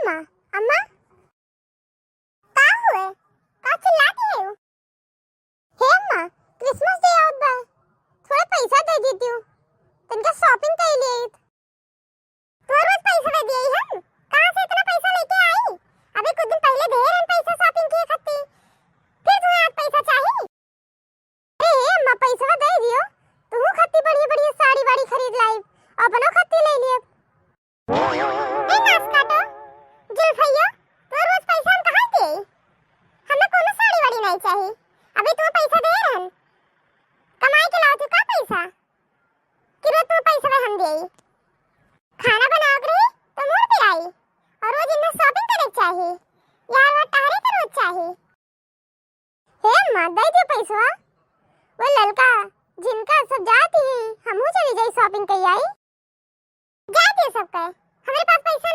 अम्मा अम्मा का हुए का चिल्लाती है हे अम्मा क्रिसमस डे आउट बा थोड़ा पैसा दे देती हूँ तनका शॉपिंग कर लिए तो रोज पैसा दे दिए हम कहां से इतना पैसा लेके आई अबे कुछ दिन पहले ढेर हम पैसा शॉपिंग किए खाती फिर तुम्हें आज पैसा चाहिए अरे अम्मा पैसा दे दियो तू खाती बढ़िया बढ़िया साड़ी वाड़ी खरीद लाई अपनो खाती ले लिए ए नाच काटो जुल्फैया तो रोज पैसा हम कहां दे हमें कोनो साड़ी वाड़ी नहीं चाहिए अबे तू पैसा दे रहन कमाई के लाओ तू का पैसा कि रोज तू पैसा हम दे खाना बनाओ रही तो मोर पे आई और रोज इन्हें शॉपिंग करे चाहिए यार वो तारे तो रोज चाहिए हे अम्मा दे दे पैसा वो लड़का जिनका सब जाती है हमहू चली जाई शॉपिंग कर आई जा दे सबका हमारे पास पैसा